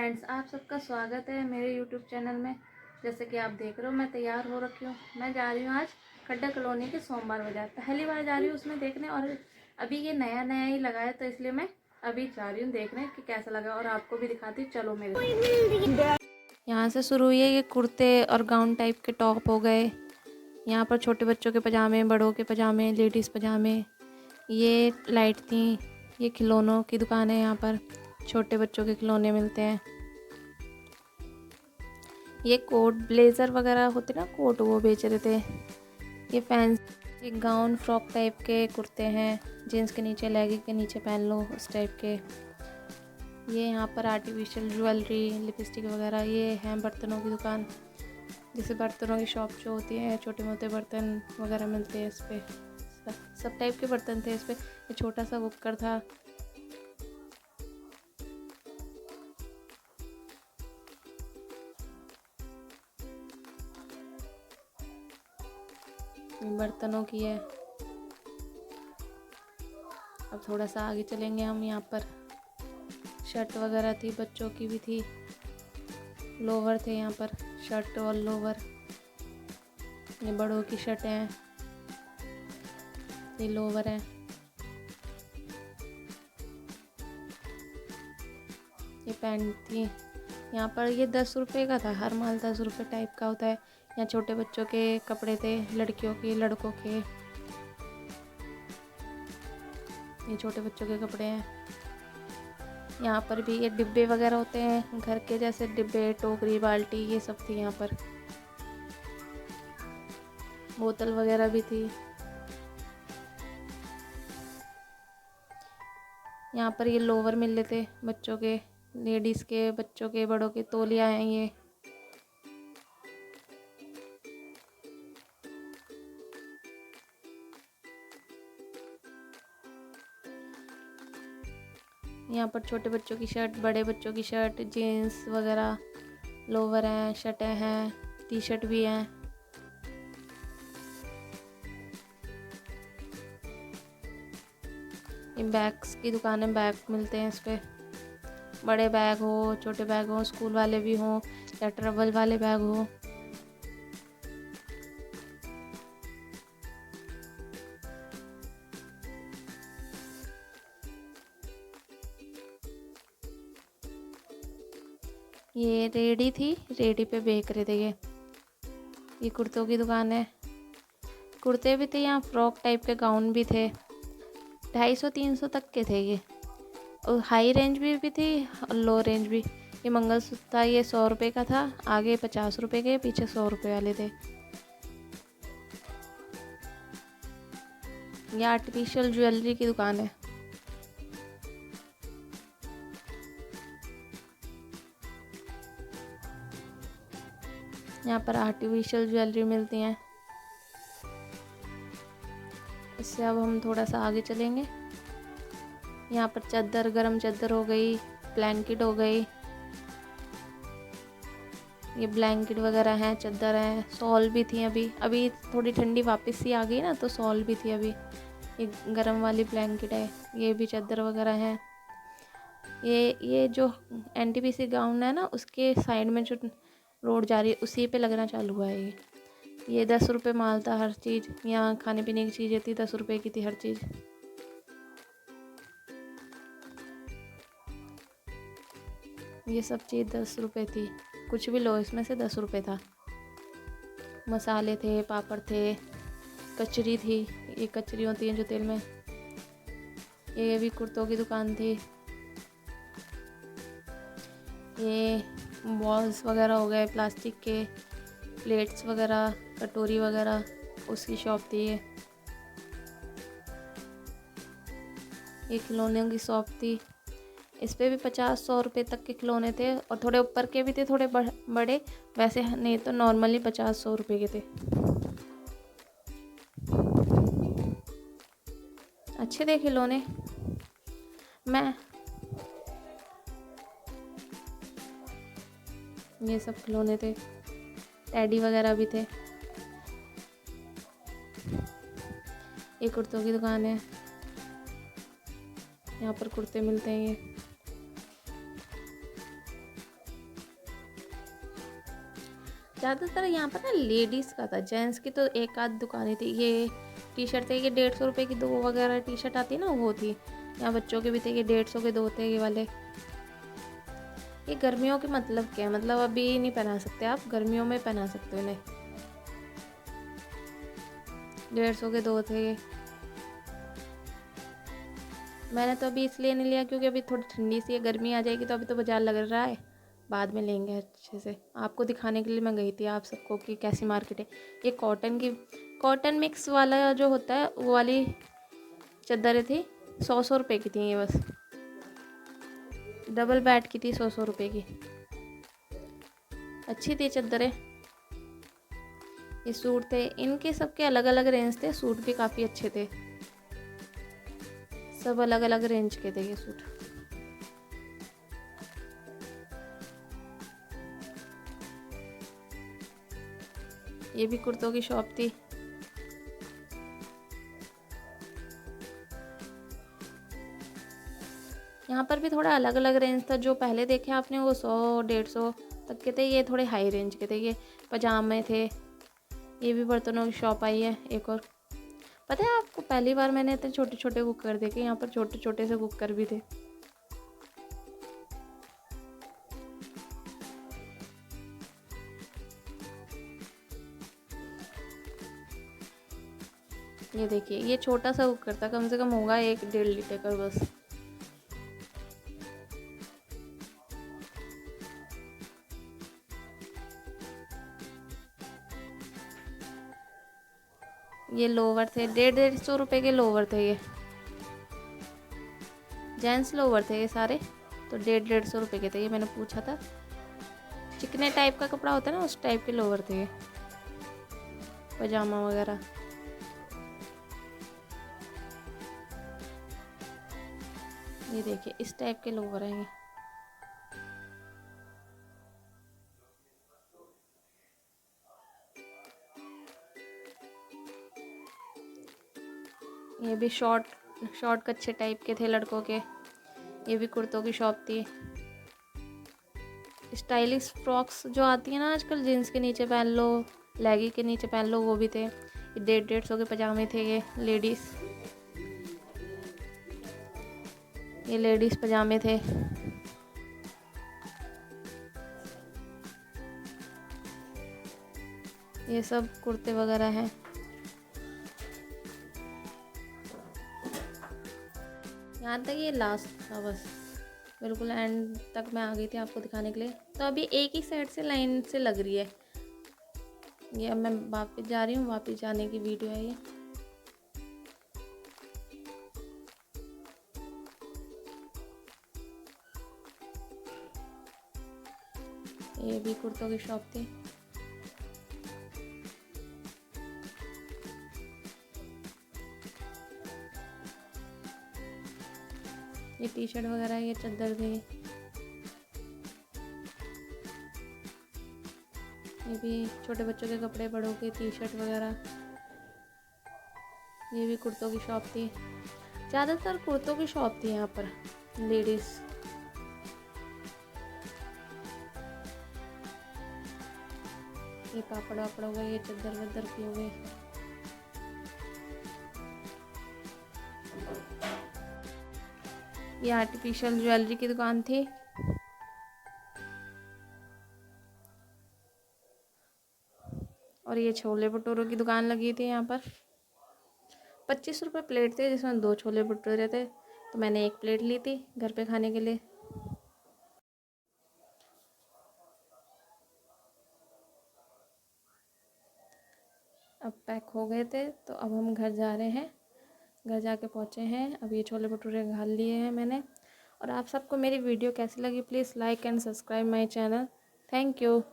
Friends, आप सबका स्वागत है मेरे यूट्यूब चैनल में। जैसे कि आप देख रहे हो, मैं तैयार हो रखी हूँ। मैं जा रही हूँ आज खड्डा कॉलोनी के सोमवार बाजार। पहली बार जा रही हूँ उसमें देखने, और अभी ये नया नया ही लगा है, तो इसलिए मैं अभी जा रही हूँ देखने कि कैसा लगा, और आपको भी दिखाती हूँ। चलो मेरे साथ। यहाँ से शुरू हुई है। ये कुर्ते और गाउन टाइप के टॉप हो गए। यहाँ पर छोटे बच्चों के पजामे, बड़ों के पजामे, लेडीज़ पजामे। ये लाइट थी। ये खिलौनों की दुकान है। यहाँ पर छोटे बच्चों के खिलौने मिलते हैं। ये कोट ब्लेज़र वगैरह होते ना, कोट, वो बेच रहे थे। ये फैंसी गाउन फ्रॉक टाइप के कुर्ते हैं, जीन्स के नीचे, लेगिंग के नीचे पहन लो, उस टाइप के। ये यहाँ पर आर्टिफिशियल ज्वेलरी, लिपस्टिक वगैरह। ये हैं बर्तनों की दुकान, जैसे बर्तनों की शॉप जो होती है, छोटे मोटे बर्तन वगैरह मिलते हैं इस पर। सब टाइप के बर्तन थे इस पर। ये छोटा सा कुकर था। बर्तनों की है। अब थोड़ा सा आगे चलेंगे हम। यहाँ पर शर्ट वगैरह थी, बच्चों की भी थी। लोवर थे यहाँ पर, शर्ट और लोवर। ये बड़ों की शर्ट हैं, ये लोवर हैं। ये पैंट थी। यहाँ पर ये 10 रुपये का था। हर माल 10 रुपये टाइप का होता है। यहाँ छोटे बच्चों के कपड़े थे, लड़कियों के, लड़कों के। ये छोटे बच्चों के कपड़े हैं। यहाँ पर भी ये डिब्बे वगैरह होते हैं घर के, जैसे डिब्बे, टोकरी, बाल्टी, ये सब थी यहाँ पर। बोतल वगैरह भी थी। यहाँ पर ये लोवर मिल रहे थे बच्चों के, लेडीज़ के, बच्चों के, बड़ों के। तौलिया हैं ये। यहाँ पर छोटे बच्चों की शर्ट, बड़े बच्चों की शर्ट, जीन्स वगैरह, लोवर हैं, शर्टें हैं, टी शर्ट भी हैं। ये बैग्स की दुकान है, बैग मिलते हैं इस पे। बड़े बैग हो, छोटे बैग हो, स्कूल वाले भी हों या ट्रैवल वाले बैग हो। ये रेडी थी, रेडी पे बेच रहे थे ये कुर्तों की दुकान है। कुर्ते भी थे यहाँ, फ्रॉक टाइप के गाउन भी थे। 250-300 तक के थे ये। और हाई रेंज भी थी और लो रेंज भी। ये मंगलसूत्र था, ये 100 रुपये का था। आगे 50 रुपये के, पीछे 100 रुपये वाले थे। ये आर्टिफिशियल ज्वेलरी की दुकान है। यहाँ पर आर्टिफिशियल ज्वेलरी मिलती हैं। इससे अब हम थोड़ा सा आगे चलेंगे। यहाँ पर चादर, गरम चादर हो गई, ब्लैंकेट हो गई। ये ब्लैंकेट वगैरह हैं, चादर हैं, शॉल भी थी। अभी थोड़ी ठंडी वापस सी आ गई ना, तो शॉल भी थी अभी। ये गरम वाली ब्लैंकेट है। ये भी चादर वगैरह हैं। ये जो एनटीपीसी गाउन है ना, उसके साइड में जो रोड जा रही है, उसी पे लगना चालू हुआ है ये 10 रुपये माल था हर चीज़। यहाँ खाने पीने की चीज़ें थी, 10 रुपये की थी हर चीज़। ये सब चीज़ 10 रुपये थी। कुछ भी लो, इसमें से 10 रुपये था। मसाले थे, पापड़ थे, कचरी थी। ये कचरी होती है जो तेल में। ये भी कुर्तों की दुकान थी। ये बॉल्स वगैरह हो गए, प्लास्टिक के प्लेट्स वगैरह, कटोरी वगैरह, उसकी शॉप थी ये खिलौने की शॉप थी। इस पे भी 50-100 रुपये तक के खिलौने थे, और थोड़े ऊपर के भी थे, थोड़े बड़े। वैसे नहीं तो नॉर्मली 50-100 रुपये के थे। अच्छे थे खिलौने। ये सब खिलौने थे, टेडी वगैरह भी थे। ये कुर्तों की दुकान है। यहाँ पर कुर्ते मिलते हैं। ज़्यादातर यहाँ पर ना लेडीज़ का था, जेंट्स की तो एक आध दुकानें थी। ये टी शर्ट थे, ये 150 रुपये की 2 वगैरह टी शर्ट आती है ना, वो थी। यहाँ बच्चों के भी थे, ये 150 के 2 थे ये वाले। ये गर्मियों के मतलब क्या है, मतलब अभी नहीं पहना सकते आप, गर्मियों में पहना सकते हो इन्हें। 150 के 2 थे ये। मैंने तो अभी इसलिए नहीं लिया क्योंकि अभी थोड़ी ठंडी सी है, गर्मी आ जाएगी तो अभी तो बाजार लग रहा है, बाद में लेंगे अच्छे से। आपको दिखाने के लिए मैं गई थी आप सबको कि कैसी मार्केट है। ये कॉटन मिक्स वाला जो होता है वो वाली चादरें थी, 100 रुपये की थी ये, बस डबल बेड की थी, 100 रुपये की। अच्छी थी चादरें। ये सूट थे, इनके सबके अलग अलग रेंज थे, सूट भी काफ़ी अच्छे थे, सब अलग अलग रेंज के थे ये सूट। ये भी कुर्तों की शॉप थी। यहाँ पर भी थोड़ा अलग अलग रेंज था, जो पहले देखे आपने वो 100-150 तक के थे, ये थोड़े हाई रेंज के थे। ये पजामे थे। ये भी बर्तनों की शॉप आई है एक और। पता है आपको, पहली बार मैंने इतने छोटे छोटे कुकर देखे, यहाँ पर छोटे छोटे से कुकर भी थे। ये देखिए, ये छोटा सा कुकर था, कम से कम होगा 1-1.5 लीटर का बस। ये लोवर थे, 150-150 रुपये के लोवर थे ये, जेंट्स लोवर थे ये सारे, तो 150-150 रुपये के थे ये। मैंने पूछा था, चिकने टाइप का कपड़ा होता है ना, उस टाइप के लोवर थे ये, पजामा वगैरह। ये देखिए, इस टाइप के लोवर हैं ये भी शॉर्ट कच्छे टाइप के थे लड़कों के। ये भी कुर्तों की शॉप थी। स्टाइलिश फ्रॉक्स जो आती है ना आजकल, जीन्स के नीचे पहन लो, लेगी के नीचे पहन लो, वो भी थे। ये 150-150 के पजामे थे ये लेडीज़ पजामे थे। ये सब कुर्ते वगैरह हैं। यहाँ तक ये लास्ट था बस, बिल्कुल एंड तक मैं आ गई थी आपको दिखाने के लिए। तो अभी एक ही साइड से लाइन से लग रही है ये। अब मैं वापस जा रही हूँ, वापस जाने की वीडियो है ये। ये भी कुर्तों की शॉप थी। ये टी शर्ट वगैरह, ये चादर थी। ये भी छोटे बच्चों के कपड़े, बड़ों के टी शर्ट वगैरह। ये भी कुर्तों की शॉप थी, ज़्यादातर कुर्तों की शॉप थी यहाँ पर लेडीज़। ये पापड़ वापड़ हो गए, ये चादर वदर की हो गई। ये आर्टिफिशियल ज्वेलरी की दुकान थी। और ये छोले भटूरों की दुकान लगी थी यहाँ पर। 25 रुपये प्लेट थे, जिसमें 2 छोले भटूरे थे, तो मैंने 1 प्लेट ली थी घर पे खाने के लिए। अब पैक हो गए थे, तो अब हम घर जा रहे हैं। घर जाके पहुँचे हैं, अब ये छोले भटूरे खा लिए हैं मैंने। और आप सबको मेरी वीडियो कैसी लगी, please like and subscribe my channel. Thank you.